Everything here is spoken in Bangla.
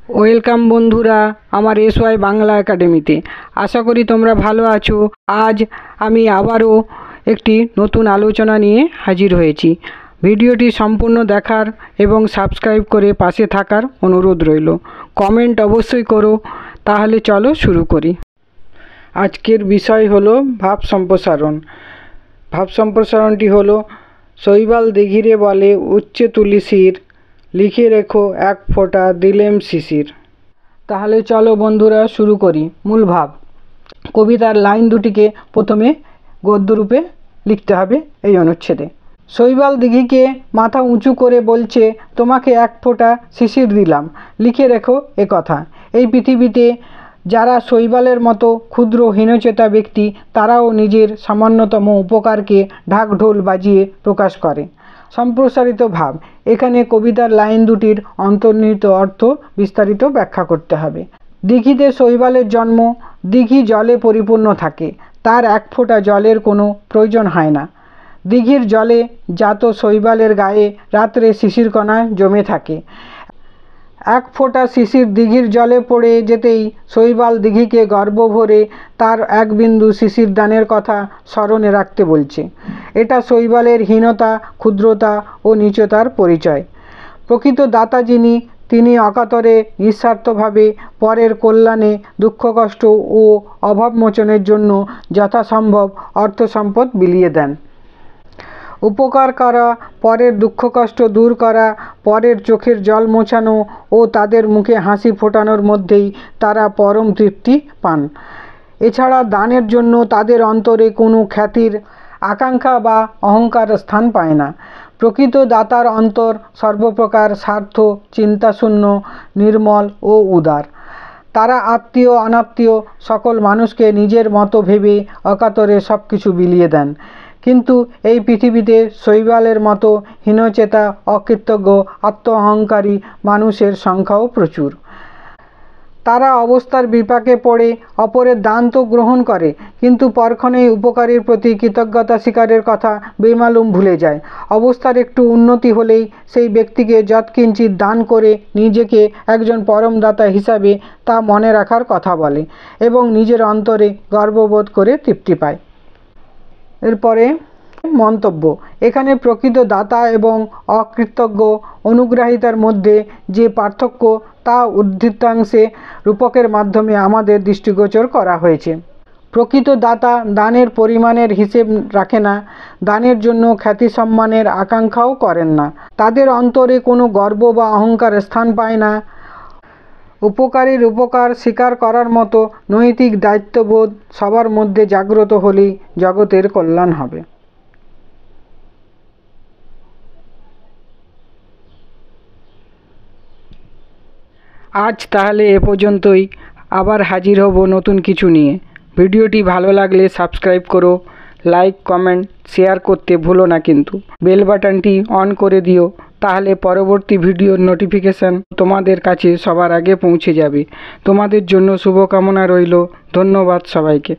ওয়েলকাম বন্ধুরা আমার এসওয়াই বাংলা একাডেমিতে। আশা করি তোমরা ভালো আছো। আজ আমি আবারও একটি নতুন আলোচনা নিয়ে হাজির হয়েছি। ভিডিওটি সম্পূর্ণ দেখার এবং সাবস্ক্রাইব করে পাশে থাকার অনুরোধ রইল। কমেন্ট অবশ্যই করো। তাহলে চলো শুরু করি। আজকের বিষয় হলো ভাব সম্প্রসারণ। ভাব সম্প্রসারণটি হলো শৈবাল দিঘিরে বলে উচ্চে তুলি শির, লিখে রেখো এক ফোঁটা দিলেম শিশির। তাহলে চলো বন্ধুরা শুরু করি। মূল ভাব। কবিতার লাইন দুটিকে প্রথমে গদ্যরূপে লিখতে হবে এই অনুচ্ছেদে। শৈবাল দিঘিকে মাথা উঁচু করে বলছে, তোমাকে এক ফোঁটা শিশির দিলাম, লিখে রেখো এ কথা। এই পৃথিবীতে যারা শৈবালের মতো ক্ষুদ্র হীনচেতা ব্যক্তি, তারাও নিজের সামান্যতম উপকারকে ঢাকঢোল বাজিয়ে প্রকাশ করে। সম্প্রসারিত ভাব। এখানে কবিতার লাইন দুটির অন্তর্নিহিত অর্থ বিস্তারিত ব্যাখ্যা করতে হবে। দিঘিতে শৈবালের জন্ম। দিঘি জলে পরিপূর্ণ থাকে, তার এক ফোঁটা জলের কোনো প্রয়োজন হয় না। দিঘির জলে জাত শৈবালের গায়ে রাত্রে শিশিরকণা জমে থাকে। এক ফোঁটা শিশির দিঘির জলে পড়ে যেতেই শৈবাল দিঘিকে গর্ব ভরে তার এক বিন্দু শিশির দানের কথা স্মরণে রাখতে বলছে। এটা শৈবালের হীনতা, ক্ষুদ্রতা ও নীচতার পরিচয়। প্রকৃত দাতা যিনি, তিনি অকাতরে নিঃস্বার্থভাবে পরের কল্যাণে, দুঃখ কষ্ট ও অভাবমোচনের জন্য যথাসম্ভব অর্থ সম্পদ বিলিয়ে দেন। উপকার করা, পরের দুঃখ কষ্ট দূর করা, পরের চোখের জল মোছানো ও তাদের মুখে হাসি ফোটানোর মধ্যেই তারা পরম তৃপ্তি পান। এছাড়া দানের জন্য তাদের অন্তরে কোনো খ্যাতির আকাঙ্ক্ষা বা অহংকার স্থান পায় না। প্রকৃত দাতার অন্তর সর্বপ্রকার স্বার্থ চিন্তাশূন্য, নির্মল ও উদার। তারা আত্মীয় অনাত্মীয় সকল মানুষকে নিজের মতো ভেবে অকাতরে সব কিছু বিলিয়ে দেন। কিন্তু এই পৃথিবীতে শৈবালের মতো হীনচেতা, অকৃতজ্ঞ, আত্ম অহংকারী মানুষের সংখ্যাও প্রচুর। তারা অবস্থার বিপাকে পড়ে অপরের দান তো গ্রহণ করে, কিন্তু পরক্ষণেই উপকারীর প্রতি কৃতজ্ঞতা স্বীকারের কথা বেমালুম ভুলে যায়। অবস্থার একটু উন্নতি হলেই সেই ব্যক্তিকে যৎকিঞ্চিৎ দান করে নিজেকে একজন পরমদাতা হিসাবে তা মনে রাখার কথা বলে এবং নিজের অন্তরে গর্ববোধ করে তৃপ্তি পায়। এরপরে মন্তব্য। এখানে প্রকৃত দাতা এবং অকৃতজ্ঞ অনুগ্রাহিতার মধ্যে যে পার্থক্য, তা উদ্ধৃতাংশে রূপকের মাধ্যমে আমাদের দৃষ্টিগোচর করা হয়েছে। প্রকৃত দাতা দানের পরিমাণের হিসেব রাখে না, দানের জন্য খ্যাতি সম্মানের আকাঙ্ক্ষাও করেন না। তাদের অন্তরে কোনো গর্ব বা অহংকার স্থান পায় না। উপকারীর উপকার স্বীকার করার মতো নৈতিক দায়িত্ববোধ সবার মধ্যে জাগ্রত হলেই জগতের কল্যাণ হবে। আজ তাহলে এ পর্যন্তই। আবার হাজির হব নতুন কিছু নিয়ে। ভিডিওটি ভালো লাগলে সাবস্ক্রাইব করো, লাইক কমেন্ট শেয়ার করতে ভুলো না কিন্তু। বেল বাটনটি অন করে দিও, তাহলে পরবর্তী ভিডিওর নোটিফিকেশান তোমাদের কাছে সবার আগে পৌঁছে যাবে। তোমাদের জন্য শুভকামনা রইল। ধন্যবাদ সবাইকে।